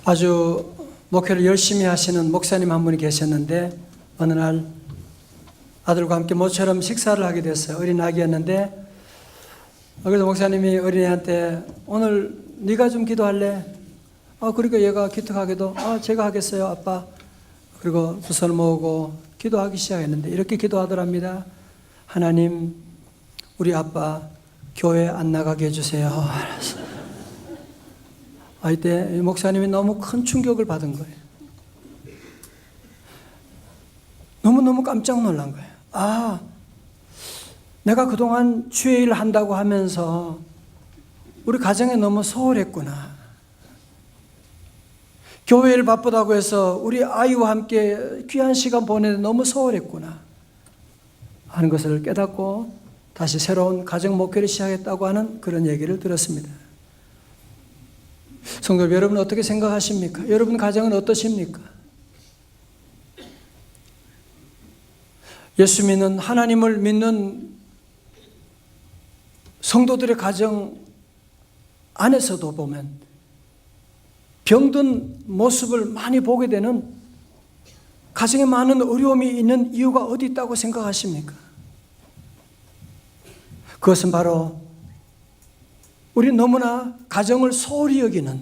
아주 목회를 열심히 하시는 목사님 한 분이 계셨는데 어느 날 아들과 함께 모처럼 식사를 하게 됐어요. 어린 아기였는데 그래서 목사님이 어린애한테 오늘 네가 좀 기도할래? 그러니까 얘가 기특하게도 제가 하겠어요 아빠. 그리고 두 손을 모으고 기도하기 시작했는데 이렇게 기도하더랍니다. 하나님 우리 아빠 교회 안 나가게 해주세요. 이때 목사님이 너무 큰 충격을 받은 거예요. 너무너무 깜짝 놀란 거예요. 내가 그동안 주의 일을 한다고 하면서 우리 가정에 너무 소홀했구나. 교회를 바쁘다고 해서 우리 아이와 함께 귀한 시간 보내는데 너무 소홀했구나 하는 것을 깨닫고 다시 새로운 가정 목회를 시작했다고 하는 그런 얘기를 들었습니다. 성도 여러분 어떻게 생각하십니까? 여러분 가정은 어떠십니까? 예수 믿는 하나님을 믿는 성도들의 가정 안에서도 보면 병든 모습을 많이 보게 되는 가정에 많은 어려움이 있는 이유가 어디 있다고 생각하십니까? 그것은 바로 우리 너무나 가정을 소홀히 여기는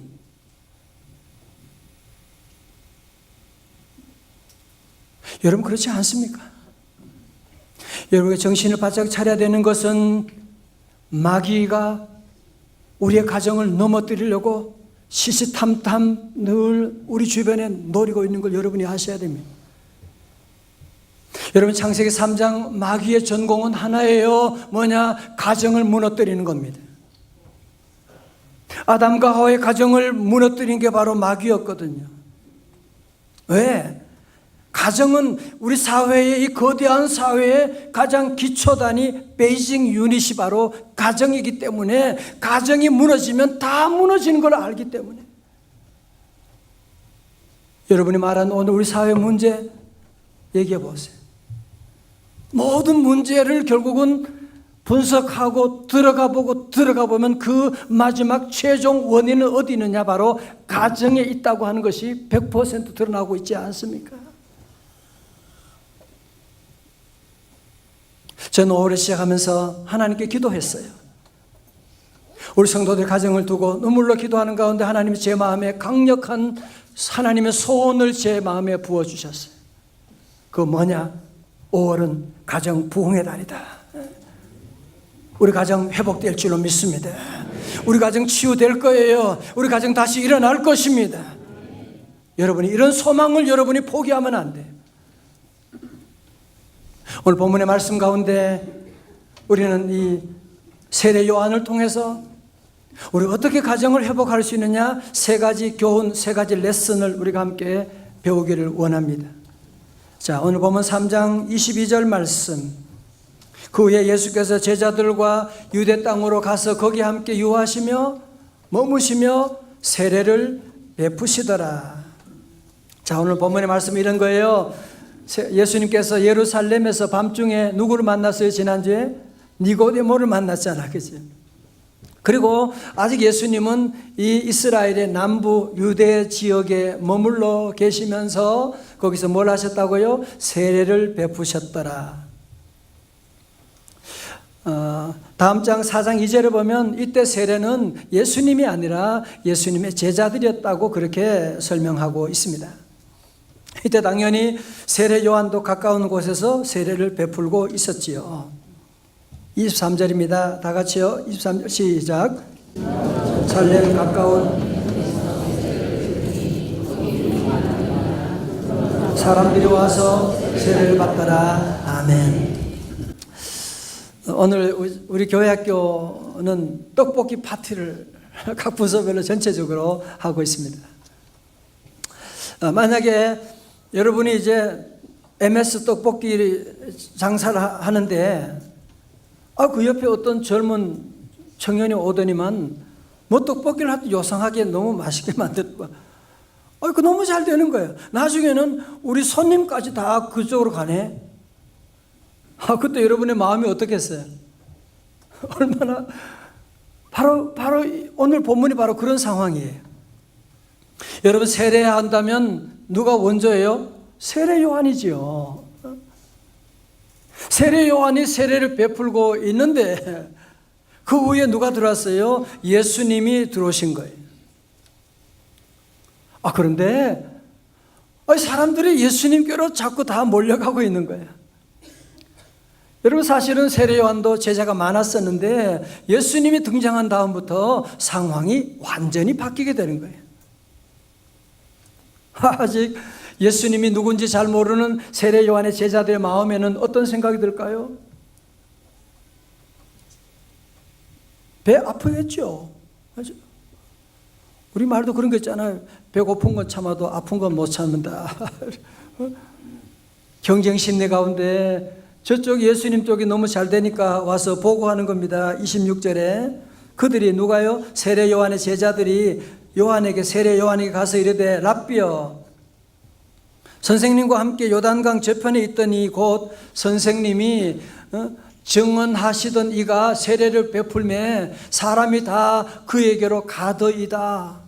여러분 그렇지 않습니까? 여러분의 정신을 바짝 차려야 되는 것은 마귀가 우리의 가정을 넘어뜨리려고 시시탐탐 늘 우리 주변에 노리고 있는 걸 여러분이 아셔야 됩니다. 여러분 창세기 3장 마귀의 전공은 하나예요. 뭐냐? 가정을 무너뜨리는 겁니다. 아담과 하와의 가정을 무너뜨린 게 바로 마귀였거든요. 왜? 가정은 우리 사회의 이 거대한 사회의 가장 기초단위 베이징 유닛이 바로 가정이기 때문에 가정이 무너지면 다 무너지는 걸 알기 때문에 여러분이 말한 오늘 우리 사회 문제 얘기해 보세요. 모든 문제를 결국은 분석하고 들어가 보면 그 마지막 최종 원인은 어디 있느냐? 바로 가정에 있다고 하는 것이 100% 드러나고 있지 않습니까? 저는 5월에 시작하면서 하나님께 기도했어요. 우리 성도들 가정을 두고 눈물로 기도하는 가운데 하나님이 제 마음에 강력한 하나님의 소원을 제 마음에 부어주셨어요. 그거 뭐냐? 5월은 가정 부흥의 달이다. 우리 가정 회복될 줄로 믿습니다. 우리 가정 치유될 거예요. 우리 가정 다시 일어날 것입니다. 여러분이 이런 소망을 여러분이 포기하면 안 돼요. 오늘 본문의 말씀 가운데 우리는 이 세례 요한을 통해서 우리 어떻게 가정을 회복할 수 있느냐? 세 가지 교훈, 세 가지 레슨을 우리가 함께 배우기를 원합니다. 자, 오늘 보면 3장 22절 말씀. 그 후에 예수께서 제자들과 유대 땅으로 가서 거기 함께 유하시며 머무시며 세례를 베푸시더라. 자, 오늘 본문의 말씀은 이런 거예요. 예수님께서 예루살렘에서 밤중에 누구를 만났어요? 지난주에 니고데모를 만났잖아, 그죠? 그리고 아직 예수님은 이 이스라엘의 남부 유대 지역에 머물러 계시면서 거기서 뭘 하셨다고요? 세례를 베푸셨더라. 다음 장 4장 2절에 보면 이때 세례는 예수님이 아니라 예수님의 제자들이었다고 그렇게 설명하고 있습니다. 이때 당연히 세례 요한도 가까운 곳에서 세례를 베풀고 있었지요. 23절입니다. 다 같이요. 23절 시작. 살렘 가까운 사람들이 와서 세례를 받더라. 아멘. 오늘 우리 교회 학교는 떡볶이 파티를 각 부서별로 전체적으로 하고 있습니다. 만약에 여러분이 이제 MS 떡볶이 장사를 하는데 그 옆에 어떤 젊은 청년이 오더니만 뭐 떡볶이를 하도 요상하게 너무 맛있게 만들고 그 너무 잘 되는 거예요. 나중에는 우리 손님까지 다 그쪽으로 가네. 그때 여러분의 마음이 어떻겠어요? 얼마나 바로 오늘 본문이 바로 그런 상황이에요. 여러분 세례한다면 누가 원조예요? 세례 요한이지요. 세례 요한이 세례를 베풀고 있는데 그 후에 누가 들어왔어요? 예수님이 들어오신 거예요. 그런데 사람들이 예수님께로 자꾸 다 몰려가고 있는 거예요. 여러분 사실은 세례 요한도 제자가 많았었는데 예수님이 등장한 다음부터 상황이 완전히 바뀌게 되는 거예요. 아직 예수님이 누군지 잘 모르는 세례 요한의 제자들의 마음에는 어떤 생각이 들까요? 배 아프겠죠. 맞죠? 우리 말도 그런 거 있잖아요. 배고픈 건 참아도 아픈 건 못 참는다. 경쟁 심리 가운데 저쪽 예수님 쪽이 너무 잘 되니까 와서 보고하는 겁니다. 26절에 그들이 누가요? 세례 요한의 제자들이 세례 요한에게 가서 이르되 랍비여, 선생님과 함께 요단강 저편에 있더니 곧 선생님이 증언하시던 이가 세례를 베풀매 사람이 다 그에게로 가더이다.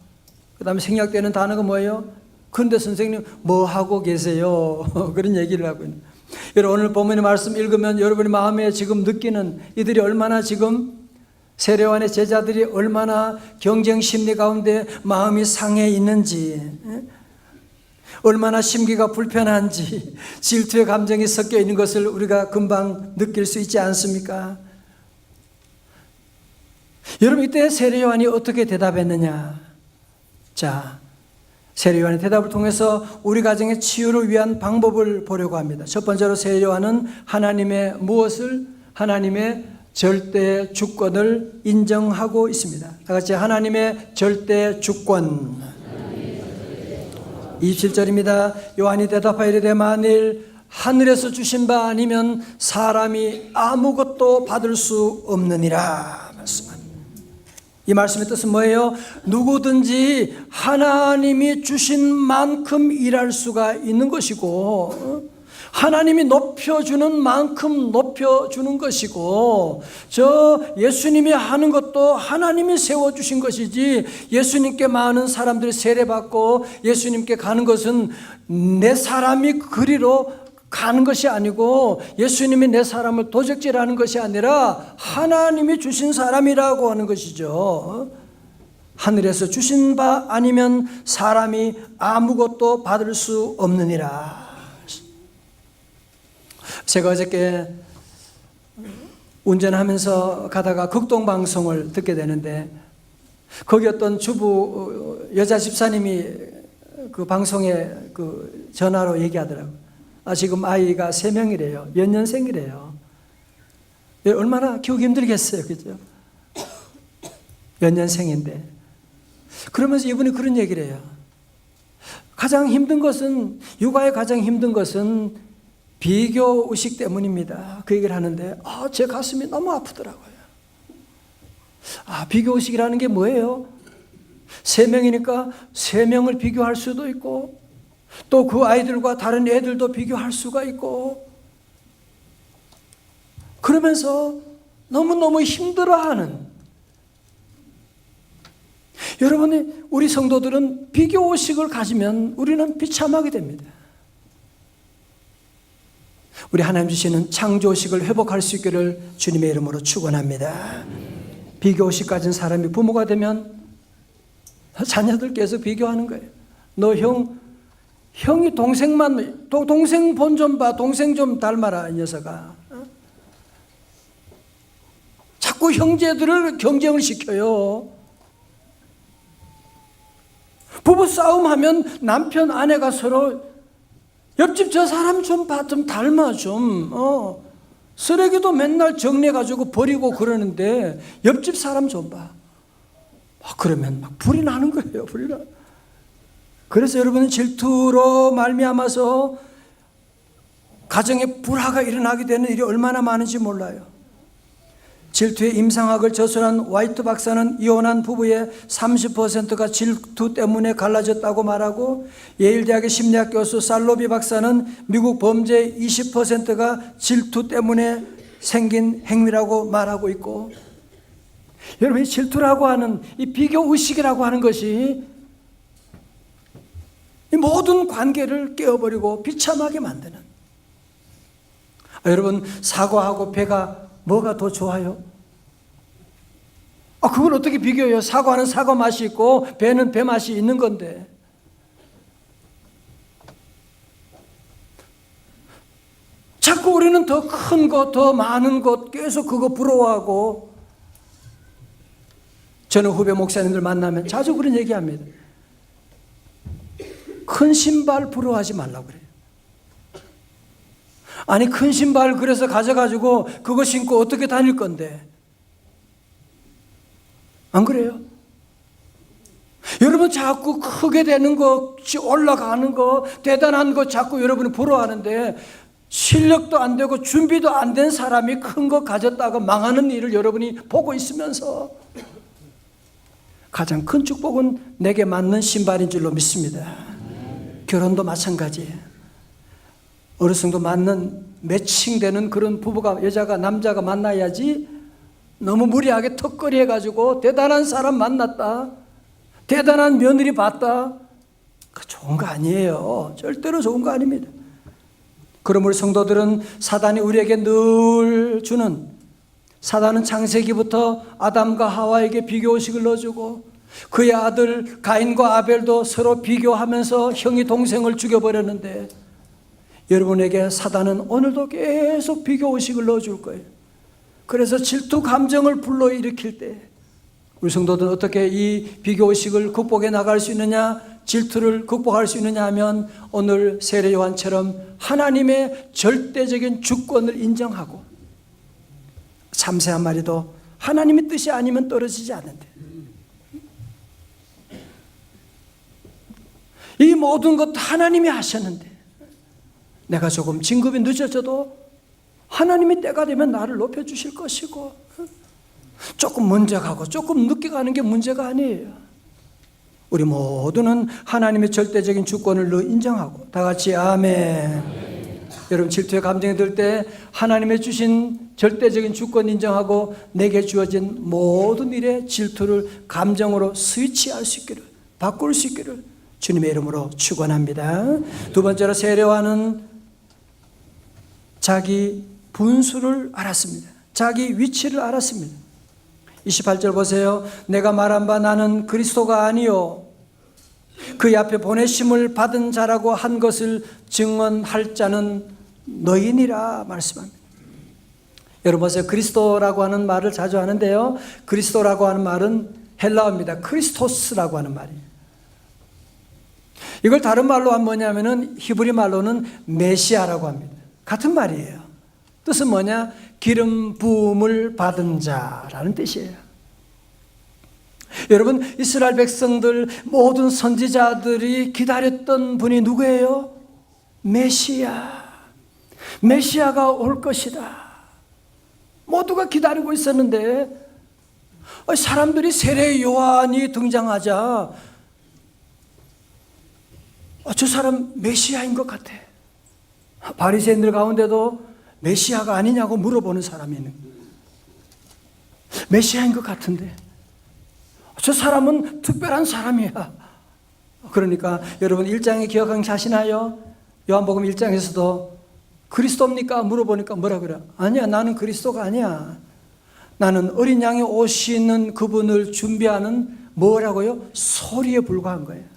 그 다음에 생략되는 단어가 뭐예요? 그런데 선생님 뭐 하고 계세요? 그런 얘기를 하고 있는. 여러분 오늘 본문의 말씀 읽으면 여러분의 마음에 지금 느끼는 이들이 얼마나 지금 세례 요한의 제자들이 얼마나 경쟁 심리 가운데 마음이 상해 있는지, 얼마나 심기가 불편한지, 질투의 감정이 섞여 있는 것을 우리가 금방 느낄 수 있지 않습니까? 여러분 이때 세례 요한이 어떻게 대답했느냐? 자, 세례 요한의 대답을 통해서 우리 가정의 치유를 위한 방법을 보려고 합니다. 첫 번째로 세례 요한은 하나님의 무엇을? 하나님의 절대 주권을 인정하고 있습니다. 다 같이 하나님의 절대 주권. 27절입니다. 요한이 대답하여 이르되 만일 하늘에서 주신 바 아니면 사람이 아무것도 받을 수 없느니라 말씀합니다. 이 말씀의 뜻은 뭐예요? 누구든지 하나님이 주신 만큼 일할 수가 있는 것이고 하나님이 높여주는 만큼 높여주는 것이고 저 예수님이 하는 것도 하나님이 세워주신 것이지 예수님께 많은 사람들이 세례받고 예수님께 가는 것은 내 사람이 그리로 가는 것이 아니고 예수님이 내 사람을 도적질하는 것이 아니라 하나님이 주신 사람이라고 하는 것이죠. 하늘에서 주신 바 아니면 사람이 아무것도 받을 수 없느니라. 제가 어저께 운전하면서 가다가 극동방송을 듣게 되는데 거기 어떤 주부 여자 집사님이 그 방송에 그 전화로 얘기하더라고요. 지금 아이가 3명이래요. 몇 년생이래요. 얼마나 키우기 힘들겠어요. 그죠? 몇 년생인데. 그러면서 이분이 그런 얘기를 해요. 가장 힘든 것은, 육아에 가장 힘든 것은 비교 의식 때문입니다. 그 얘기를 하는데, 제 가슴이 너무 아프더라고요. 비교 의식이라는 게 뭐예요? 3명이니까 3명을 비교할 수도 있고, 또 그 아이들과 다른 애들도 비교할 수가 있고 그러면서 너무너무 힘들어하는 여러분이 우리 성도들은 비교의식을 가지면 우리는 비참하게 됩니다. 우리 하나님 주시는 창조의식을 회복할 수 있기를 주님의 이름으로 축원합니다. 비교의식 가진 사람이 부모가 되면 자녀들 계속 비교하는 거예요. 너 형이 동생만, 동생 본 좀 봐. 동생 좀 닮아라, 이 녀석아. 자꾸 형제들을 경쟁을 시켜요. 부부 싸움하면 남편, 아내가 서로 옆집 저 사람 좀 봐, 좀 닮아, 좀. 쓰레기도 맨날 정리해가지고 버리고 그러는데 옆집 사람 좀 봐. 그러면 막 불이 나는 거예요, 불이 나. 그래서 여러분은 질투로 말미암아서 가정에 불화가 일어나게 되는 일이 얼마나 많은지 몰라요. 질투의 임상학을 저술한 화이트 박사는 이혼한 부부의 30%가 질투 때문에 갈라졌다고 말하고 예일대학의 심리학 교수 살로비 박사는 미국 범죄의 20%가 질투 때문에 생긴 행위라고 말하고 있고 여러분 이 질투라고 하는 이 비교의식이라고 하는 것이 모든 관계를 깨어버리고 비참하게 만드는. 여러분, 사과하고 배가 뭐가 더 좋아요? 그걸 어떻게 비교해요? 사과는 사과 맛이 있고 배는 배 맛이 있는 건데. 자꾸 우리는 더 큰 것, 더 많은 것 계속 그거 부러워하고. 저는 후배 목사님들 만나면 자주 그런 얘기합니다. 큰 신발 부러워하지 말라고 그래요. 아니, 큰 신발 그래서 가져가지고 그거 신고 어떻게 다닐 건데? 안 그래요? 여러분, 자꾸 크게 되는 거, 올라가는 거, 대단한 거 자꾸 여러분이 부러워하는데, 실력도 안 되고 준비도 안 된 사람이 큰 거 가졌다가 망하는 일을 여러분이 보고 있으면서, 가장 큰 축복은 내게 맞는 신발인 줄로 믿습니다. 결혼도 마찬가지예요. 어르신도 맞는 매칭되는 그런 부부가, 여자가 남자가 만나야지. 너무 무리하게 턱걸이 해가지고 대단한 사람 만났다, 대단한 며느리 봤다, 좋은 거 아니에요. 절대로 좋은 거 아닙니다. 그럼 우리 성도들은 사단이 우리에게 늘 주는, 사단은 창세기부터 아담과 하와에게 비교의식을 넣어주고 그의 아들 가인과 아벨도 서로 비교하면서 형이 동생을 죽여버렸는데, 여러분에게 사단은 오늘도 계속 비교의식을 넣어줄 거예요. 그래서 질투 감정을 불러일으킬 때 우리 성도들은 어떻게 이 비교의식을 극복해 나갈 수 있느냐, 질투를 극복할 수 있느냐 하면, 오늘 세례 요한처럼 하나님의 절대적인 주권을 인정하고, 참새 한 마리도 하나님의 뜻이 아니면 떨어지지 않는데, 이 모든 것 하나님이 하셨는데, 내가 조금 진급이 늦어져도 하나님이 때가 되면 나를 높여주실 것이고, 조금 먼저 가고 조금 늦게 가는 게 문제가 아니에요. 우리 모두는 하나님의 절대적인 주권을 늘 인정하고, 다 같이 아멘. 여러분, 질투의 감정이 들 때 하나님의 주신 절대적인 주권 인정하고 내게 주어진 모든 일에 질투를 감정으로 스위치할 수 있기를, 바꿀 수 있기를 주님의 이름으로 축원합니다. 두 번째로, 세례 요한은 자기 분수를 알았습니다. 자기 위치를 알았습니다. 28절 보세요. 내가 말한 바 나는 그리스도가 아니요 그 앞에 보내심을 받은 자라고 한 것을 증언할 자는 너희니라 말씀합니다. 여러분 보세요. 그리스도라고 하는 말을 자주 하는데요, 그리스도라고 하는 말은 헬라어입니다. 크리스토스라고 하는 말이에요. 이걸 다른 말로 하면 뭐냐면은, 히브리 말로는 메시아라고 합니다. 같은 말이에요. 뜻은 뭐냐? 기름 부음을 받은 자라는 뜻이에요. 여러분, 이스라엘 백성들, 모든 선지자들이 기다렸던 분이 누구예요? 메시아. 메시아가 올 것이다. 모두가 기다리고 있었는데, 사람들이 세례 요한이 등장하자 저 사람 메시아인 것 같아. 바리새인들 가운데도 메시아가 아니냐고 물어보는 사람이 있는 거예요. 메시아인 것 같은데 저 사람은 특별한 사람이야. 그러니까 여러분 1장에 기억하시나요? 요한복음 1장에서도 그리스도입니까? 물어보니까 뭐라 그래? 아니야, 나는 그리스도가 아니야. 나는 어린 양이 오시는 그분을 준비하는 뭐라고요? 소리에 불과한 거예요.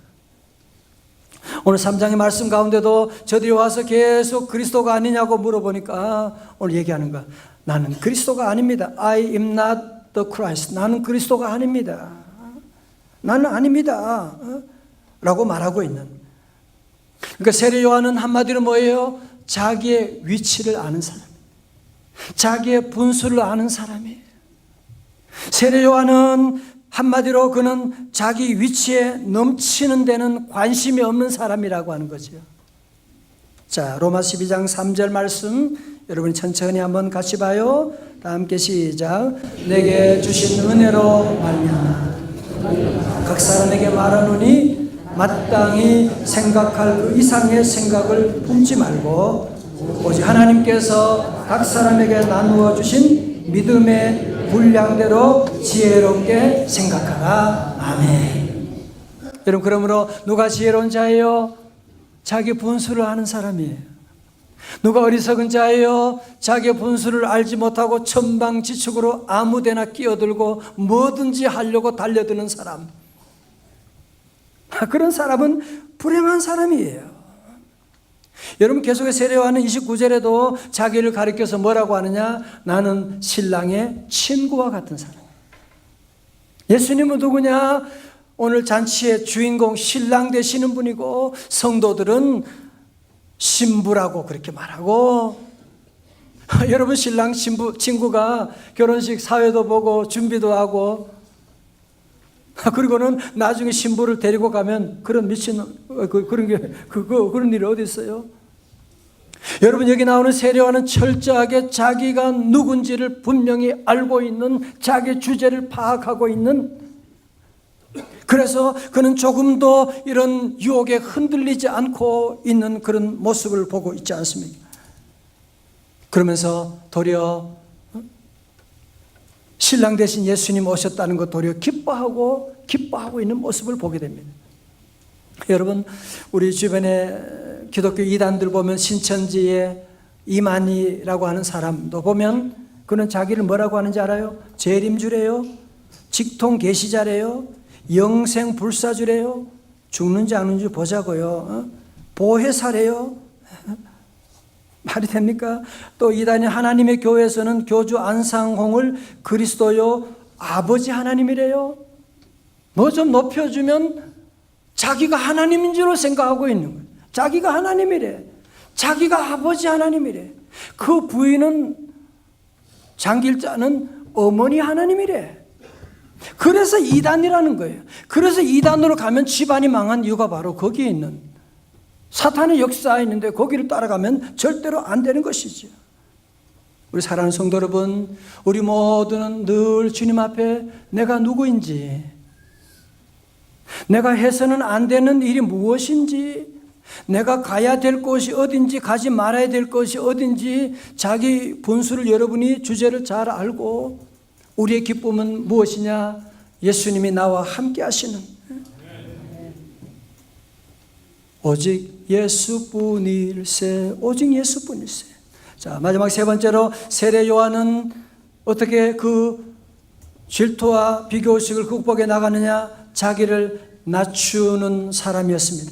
오늘 3장의 말씀 가운데도 저들이 와서 계속 그리스도가 아니냐고 물어보니까 오늘 얘기하는 거야. 나는 그리스도가 아닙니다. I am not the Christ. 나는 그리스도가 아닙니다. 나는 아닙니다. 라고 말하고 있는. 그러니까 세례 요한은 한마디로 뭐예요? 자기의 위치를 아는 사람, 자기의 분수를 아는 사람이에요. 세례 요한은 한마디로 그는 자기 위치에 넘치는 데는 관심이 없는 사람이라고 하는 거죠. 자, 로마 12장 3절 말씀 여러분이 천천히 한번 같이 봐요. 다 함께 시작. 내게 주신 은혜로 말미암아 각 사람에게 말하노니 마땅히 생각할 그 이상의 생각을 품지 말고 오직 하나님께서 각 사람에게 나누어 주신 믿음의 분량대로 지혜롭게 생각하라. 아멘. 여러분, 그러므로 누가 지혜로운 자예요? 자기 분수를 아는 사람이에요. 누가 어리석은 자예요? 자기 분수를 알지 못하고 천방지축으로 아무데나 끼어들고 뭐든지 하려고 달려드는 사람. 그런 사람은 불행한 사람이에요. 여러분, 계속해서 세례요한은 29절에도 자기를 가리켜서 뭐라고 하느냐? 나는 신랑의 친구와 같은 사람. 예수님은 누구냐? 오늘 잔치의 주인공, 신랑 되시는 분이고, 성도들은 신부라고 그렇게 말하고, 여러분, 신랑 친구가 결혼식 사회도 보고 준비도 하고, 그리고는 나중에 신부를 데리고 가면 그런 그런 일이 어디 있어요? 여러분, 여기 나오는 세례요한은 철저하게 자기가 누군지를 분명히 알고 있는, 자기 주제를 파악하고 있는, 그래서 그는 조금도 이런 유혹에 흔들리지 않고 있는 그런 모습을 보고 있지 않습니까? 그러면서 도리어 신랑 대신 예수님 오셨다는 것 도리어 기뻐하고 있는 모습을 보게 됩니다. 여러분, 우리 주변에 기독교 이단들 보면 신천지의 이만희라고 하는 사람도 보면 그는 자기를 뭐라고 하는지 알아요? 재림주래요, 직통 계시자래요, 영생 불사주래요, 죽는지 안 죽는지 보자고요, 보혜사래요. 말이 됩니까? 또 이단이 하나님의 교회에서는 교주 안상홍을 그리스도요 아버지 하나님이래요. 뭐 좀 높여주면 자기가 하나님인 줄 생각하고 있는 거예요. 자기가 하나님이래, 자기가 아버지 하나님이래. 그 부인은, 장길자는 어머니 하나님이래. 그래서 이단이라는 거예요. 그래서 이단으로 가면 집안이 망한 이유가 바로 거기에 있는 사탄의 역사에 있는데, 거기를 따라가면 절대로 안 되는 것이죠. 우리 사랑하는 성도 여러분, 우리 모두는 늘 주님 앞에 내가 누구인지, 내가 해서는 안 되는 일이 무엇인지, 내가 가야 될 곳이 어딘지, 가지 말아야 될 것이 어딘지, 자기 분수를 여러분이 주제를 잘 알고, 우리의 기쁨은 무엇이냐? 예수님이 나와 함께 하시는, 오직 예수뿐일세, 오직 예수뿐일세. 자, 마지막 세 번째로 세례 요한은 어떻게 그 질투와 비교의식을 극복해 나가느냐? 자기를 낮추는 사람이었습니다.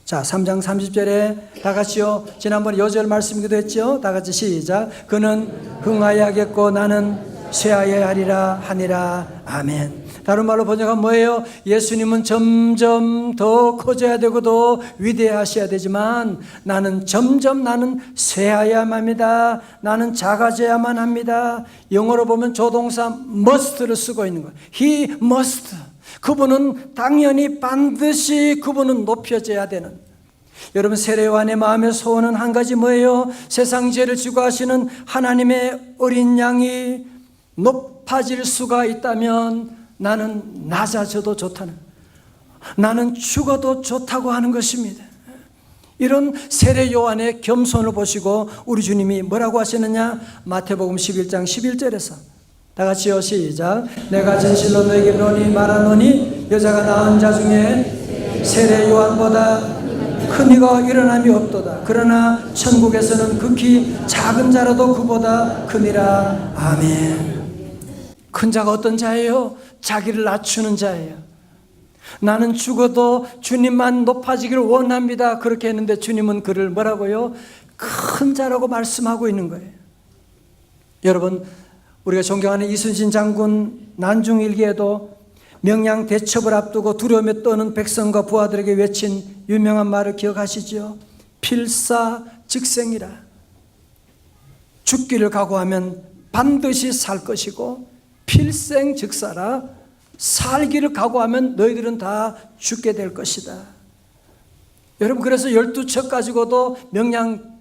자, 3장 30절에 다 같이요, 지난번에 요절 말씀이기도 했죠. 다 같이 시작. 그는 흥하여야겠고 나는 쇠하여야 하리라 하니라. 아멘. 다른 말로 번역하면 뭐예요? 예수님은 점점 더 커져야 되고 더 위대하셔야 되지만 나는 쇠하여야만 합니다. 나는 작아져야만 합니다. 영어로 보면 조동사 must를 쓰고 있는 거예요. He must. 그분은 당연히 반드시 그분은 높여져야 되는. 여러분, 세례요한의 마음의 소원은 한 가지 뭐예요? 세상 죄를 지고 하시는 하나님의 어린 양이 높아질 수가 있다면 나는 낮아져도 좋다는, 나는 죽어도 좋다고 하는 것입니다. 이런 세례 요한의 겸손을 보시고 우리 주님이 뭐라고 하시느냐? 마태복음 11장 11절에서 다 같이요, 시작. 내가 진실로 너에게 말하노니 여자가 낳은 자 중에 세례 요한보다 큰 이가 일어남이 없도다. 그러나 천국에서는 극히 작은 자라도 그보다 크니라. 아멘. 큰 자가 어떤 자예요? 자기를 낮추는 자예요. 나는 죽어도 주님만 높아지기를 원합니다. 그렇게 했는데 주님은 그를 뭐라고요? 큰 자라고 말씀하고 있는 거예요. 여러분, 우리가 존경하는 이순신 장군 난중일기에도 명량 대첩을 앞두고 두려움에 떠는 백성과 부하들에게 외친 유명한 말을 기억하시죠? 필사즉생이라. 죽기를 각오하면 반드시 살 것이고 필생즉사라. 살기를 각오하면 너희들은 다 죽게 될 것이다. 여러분, 그래서 12척 가지고도 명량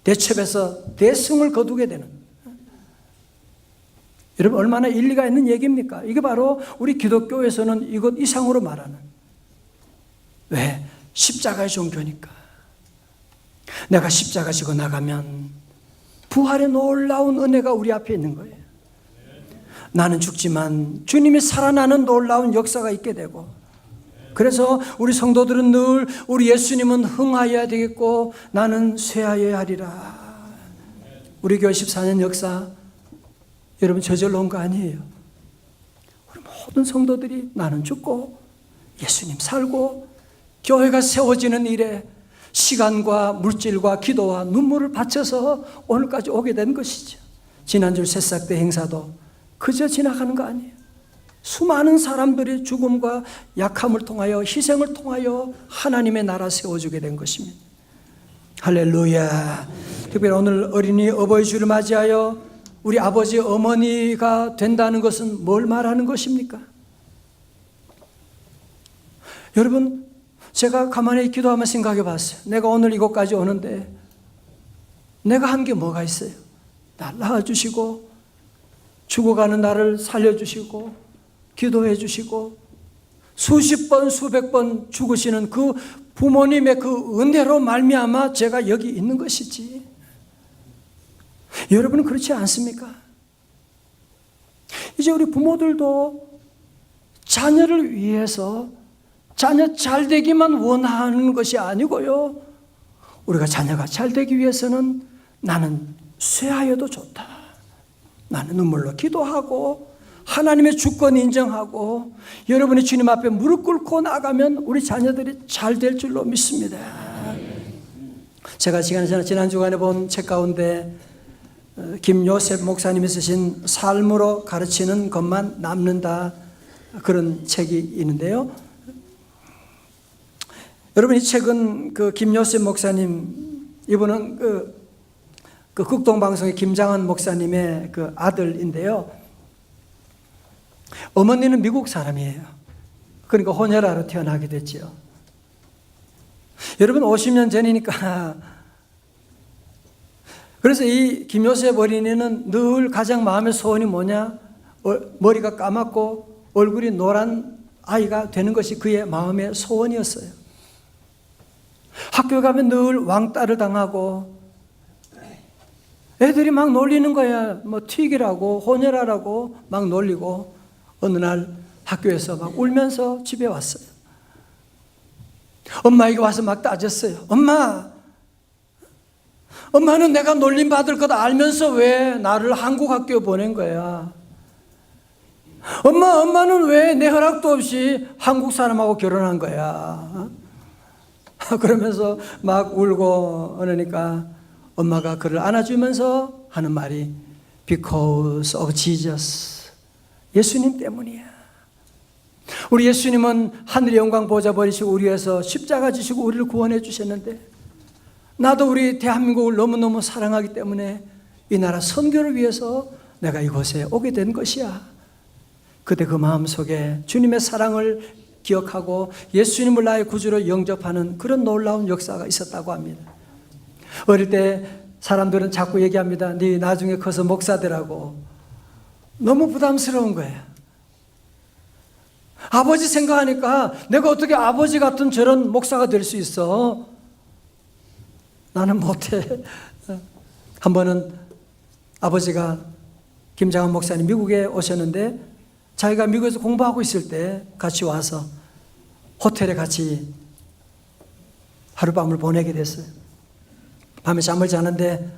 대첩에서 대승을 거두게 되는, 여러분, 얼마나 일리가 있는 얘기입니까? 이게 바로 우리 기독교에서는 이것 이상으로 말하는, 왜? 십자가의 종교니까. 내가 십자가 지고 나가면 부활의 놀라운 은혜가 우리 앞에 있는 거예요. 나는 죽지만 주님이 살아나는 놀라운 역사가 있게 되고, 그래서 우리 성도들은 늘 우리 예수님은 흥하여야 되겠고 나는 쇠하여야 하리라. 우리 교회 14년 역사 여러분 저절로 온 거 아니에요. 우리 모든 성도들이 나는 죽고 예수님 살고 교회가 세워지는 일에 시간과 물질과 기도와 눈물을 바쳐서 오늘까지 오게 된 것이죠. 지난주 새싹대 행사도 그저 지나가는 거 아니에요. 수많은 사람들의 죽음과 약함을 통하여 희생을 통하여 하나님의 나라 세워주게 된 것입니다. 할렐루야. 특별히 오늘 어린이 어버이 주를 맞이하여 우리 아버지 어머니가 된다는 것은 뭘 말하는 것입니까? 여러분, 제가 가만히 기도하며 생각해 봤어요. 내가 오늘 이곳까지 오는데 내가 한 게 뭐가 있어요? 날 낳아주시고 죽어가는 나를 살려주시고 기도해 주시고 수십 번 수백 번 죽으시는 그 부모님의 그 은혜로 말미암아 제가 여기 있는 것이지. 여러분은 그렇지 않습니까? 이제 우리 부모들도 자녀를 위해서 자녀 잘 되기만 원하는 것이 아니고요, 우리가 자녀가 잘 되기 위해서는 나는 쇠하여도 좋다, 나는 눈물로 기도하고 하나님의 주권 인정하고 여러분이 주님 앞에 무릎 꿇고 나가면 우리 자녀들이 잘 될 줄로 믿습니다. 제가 지난 주간에 본 책 가운데 김요셉 목사님이 쓰신 삶으로 가르치는 것만 남는다, 그런 책이 있는데요. 여러분, 이 책은 그 김요셉 목사님, 이분은 그 극동방송의 김장한 목사님의 그 아들인데요. 어머니는 미국 사람이에요. 그러니까 혼혈아로 태어나게 됐죠. 여러분, 50년 전이니까. 그래서 이 김요셉 어린이는 늘 가장 마음의 소원이 뭐냐? 머리가 까맣고 얼굴이 노란 아이가 되는 것이 그의 마음의 소원이었어요. 학교 가면 늘 왕따를 당하고 애들이 막 놀리는 거야. 뭐 튀기라고 혼혈하라고 막 놀리고 어느 날 학교에서 막 울면서 집에 왔어요. 엄마에게 와서 막 따졌어요. 엄마는 내가 놀림 받을 것 알면서 왜 나를 한국 학교에 보낸 거야? 엄마는 왜 내 허락도 없이 한국 사람하고 결혼한 거야? 그러면서 막 울고 그러니까 엄마가 그를 안아주면서 하는 말이 Because of Jesus. 예수님 때문이야. 우리 예수님은 하늘의 영광 보좌 버리시고 우리 위해서 십자가 지시고 우리를 구원해 주셨는데, 나도 우리 대한민국을 너무너무 사랑하기 때문에 이 나라 선교를 위해서 내가 이곳에 오게 된 것이야. 그때 그 마음속에 주님의 사랑을 기억하고 예수님을 나의 구주로 영접하는 그런 놀라운 역사가 있었다고 합니다. 어릴 때 사람들은 자꾸 얘기합니다. 네 나중에 커서 목사 되라고. 너무 부담스러운 거예요. 아버지 생각하니까 내가 어떻게 아버지 같은 저런 목사가 될 수 있어? 나는 못해. 한 번은 아버지가 김장한 목사님 미국에 오셨는데 자기가 미국에서 공부하고 있을 때 같이 와서 호텔에 같이 하룻밤을 보내게 됐어요. 밤에 잠을 자는데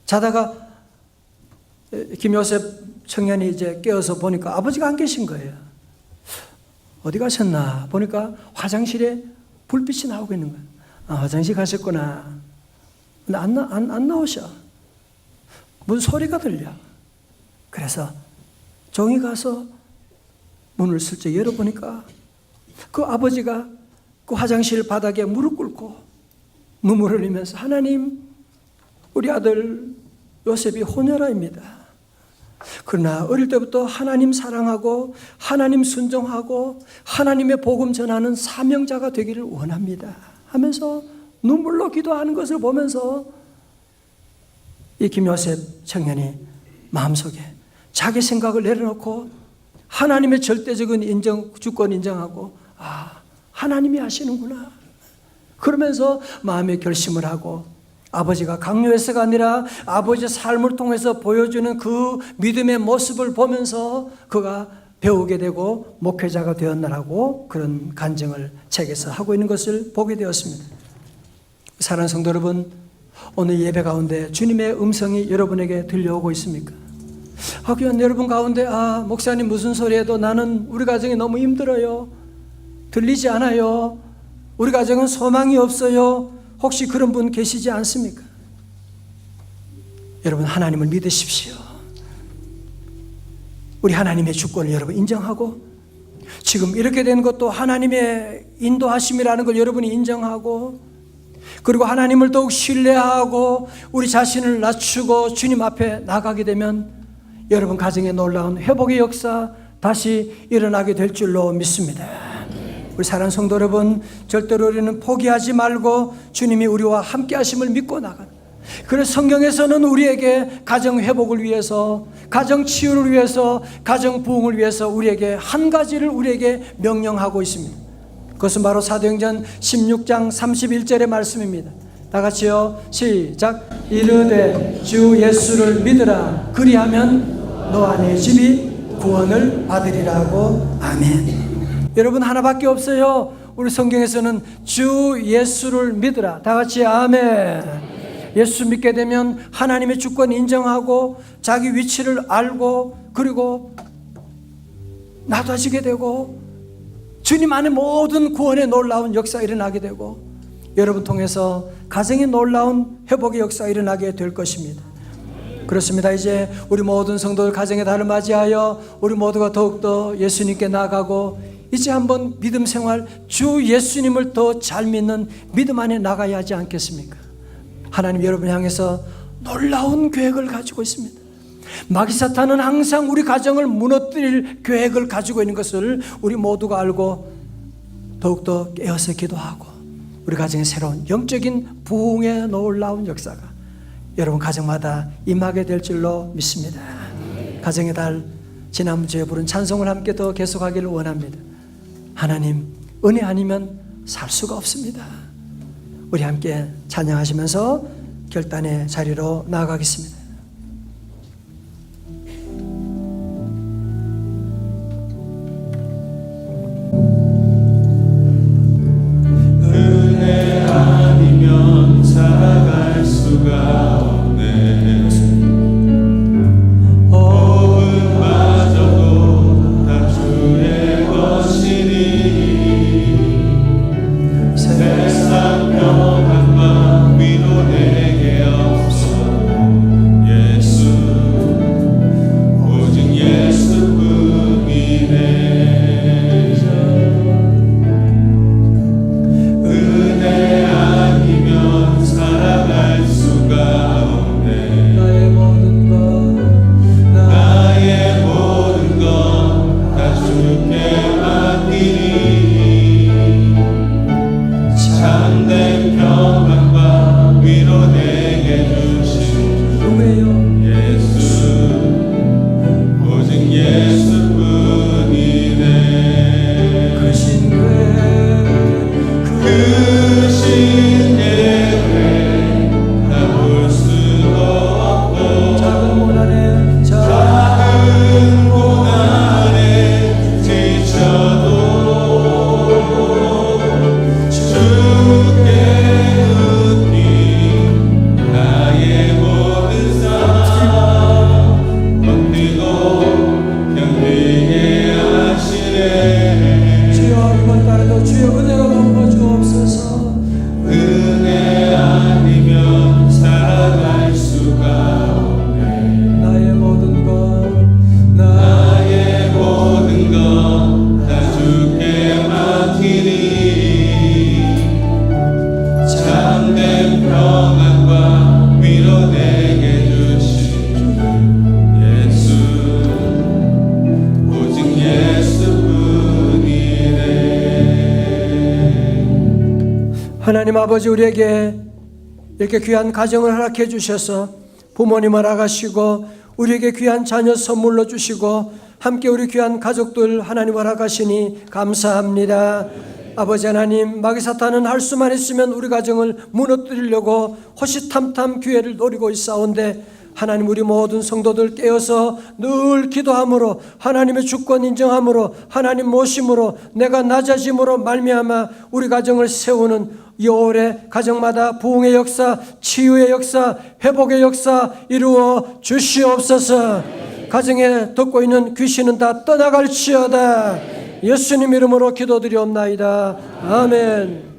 자다가 김요셉 청년이 이제 깨어서 보니까 아버지가 안 계신 거예요. 어디 가셨나 보니까 화장실에 불빛이 나오고 있는 거예요. 아, 화장실 가셨구나. 근데 안 나오셔. 무슨 소리가 들려. 그래서 종이 가서 문을 슬쩍 열어보니까 그 아버지가 그 화장실 바닥에 무릎 꿇고 눈물을 흘리면서 하나님, 우리 아들 요셉이 혼혈아입니다. 그러나 어릴 때부터 하나님 사랑하고 하나님 순종하고 하나님의 복음 전하는 사명자가 되기를 원합니다 하면서 눈물로 기도하는 것을 보면서 이 김요셉 청년이 마음속에 자기 생각을 내려놓고 하나님의 절대적인 주권 인정하고, 아, 하나님이 하시는구나 그러면서 마음의 결심을 하고, 아버지가 강요해서가 아니라 아버지의 삶을 통해서 보여주는 그 믿음의 모습을 보면서 그가 배우게 되고 목회자가 되었나라고 그런 간증을 책에서 하고 있는 것을 보게 되었습니다. 사랑하는 성도 여러분, 오늘 예배 가운데 주님의 음성이 여러분에게 들려오고 있습니까? 그냥 여러분 가운데 목사님 무슨 소리 해도 나는 우리 가정이 너무 힘들어요, 들리지 않아요, 우리 가정은 소망이 없어요, 혹시 그런 분 계시지 않습니까? 여러분, 하나님을 믿으십시오. 우리 하나님의 주권을 여러분 인정하고, 지금 이렇게 된 것도 하나님의 인도하심이라는 걸 여러분이 인정하고, 그리고 하나님을 더욱 신뢰하고 우리 자신을 낮추고 주님 앞에 나가게 되면 여러분 가정에 놀라운 회복의 역사 다시 일어나게 될 줄로 믿습니다. 우리 사랑하는 성도 여러분, 절대로 우리는 포기하지 말고 주님이 우리와 함께 하심을 믿고 나가는, 그래서 성경에서는 우리에게 가정 회복을 위해서, 가정 치유를 위해서, 가정 부흥을 위해서 우리에게 한 가지를 우리에게 명령하고 있습니다. 그것은 바로 사도행전 16장 31절의 말씀입니다. 다 같이요, 시작. 이르되 주 예수를 믿으라, 그리하면 너 안에 집이 구원을 받으리라고. 아멘. 여러분, 하나밖에 없어요. 우리 성경에서는 주 예수를 믿으라. 다 같이 아멘. 예수 믿게 되면 하나님의 주권 인정하고 자기 위치를 알고, 그리고 낮아지게 되고 주님 안에 모든 구원의 놀라운 역사가 일어나게 되고, 여러분 통해서 가정의 놀라운 회복의 역사가 일어나게 될 것입니다. 그렇습니다. 이제 우리 모든 성도들 가정의 달을 맞이하여 우리 모두가 더욱더 예수님께 나아가고, 이제 한번 믿음 생활, 주 예수님을 더 잘 믿는 믿음 안에 나가야 하지 않겠습니까? 하나님 여러분 향해서 놀라운 계획을 가지고 있습니다. 마귀 사탄은 항상 우리 가정을 무너뜨릴 계획을 가지고 있는 것을 우리 모두가 알고 더욱더 깨어서 기도하고, 우리 가정에 새로운 영적인 부흥의 놀라운 역사가 여러분 가정마다 임하게 될 줄로 믿습니다. 가정의 달, 지난주에 부른 찬송을 함께 더 계속하기를 원합니다. 하나님, 은혜 아니면 살 수가 없습니다. 우리 함께 찬양하시면서 결단의 자리로 나아가겠습니다. 은혜 아니면 살아갈 수가 없네. 호흡마저도 다 주의 것이니 세상 평안과 위로 내게 없어. 예수, 오직 예수뿐이네. 은혜 아니면 살아갈 수가 없네. 나의 모든 것, 나의 모든 것 다 주께 맡기니 참된 평안과 위로 내게 주신 누구예요? 예수, 오직 예수뿐이네. 크신 그 신예회 다 볼 수 없고 작은 고난에 작은 고난에 지쳐도 주께 웃긴 나의 모든 삶 버티고 견디게 하시네. 주여, 이번 달에도 주의 은혜로 넘어 주옵소서. 은혜 아니면 살아갈 수가 없네. 나의 모든 것, 나의 모든 것 다 주께 맡기니 참된 평안과 위로 내게 주신 예수, 오직 예수뿐이네. 하나님 아버지, 우리에게 이렇게 귀한 가정을 허락해 주셔서 부모님을 허락하시고 우리에게 귀한 자녀 선물로 주시고 함께 우리 귀한 가족들 하나님 허락하시니 감사합니다. 아버지 하나님, 마귀 사탄은 할 수만 있으면 우리 가정을 무너뜨리려고 호시탐탐 기회를 노리고 있사온데, 하나님 우리 모든 성도들 깨어서 늘 기도함으로 하나님의 주권 인정함으로 하나님 모심으로 내가 낮아짐으로 말미암아 우리 가정을 세우는 이 올해 가정마다 부흥의 역사, 치유의 역사, 회복의 역사 이루어 주시옵소서. 가정에 덮고 있는 귀신은 다 떠나갈지어다. 예수님 이름으로 기도드리옵나이다. 아멘.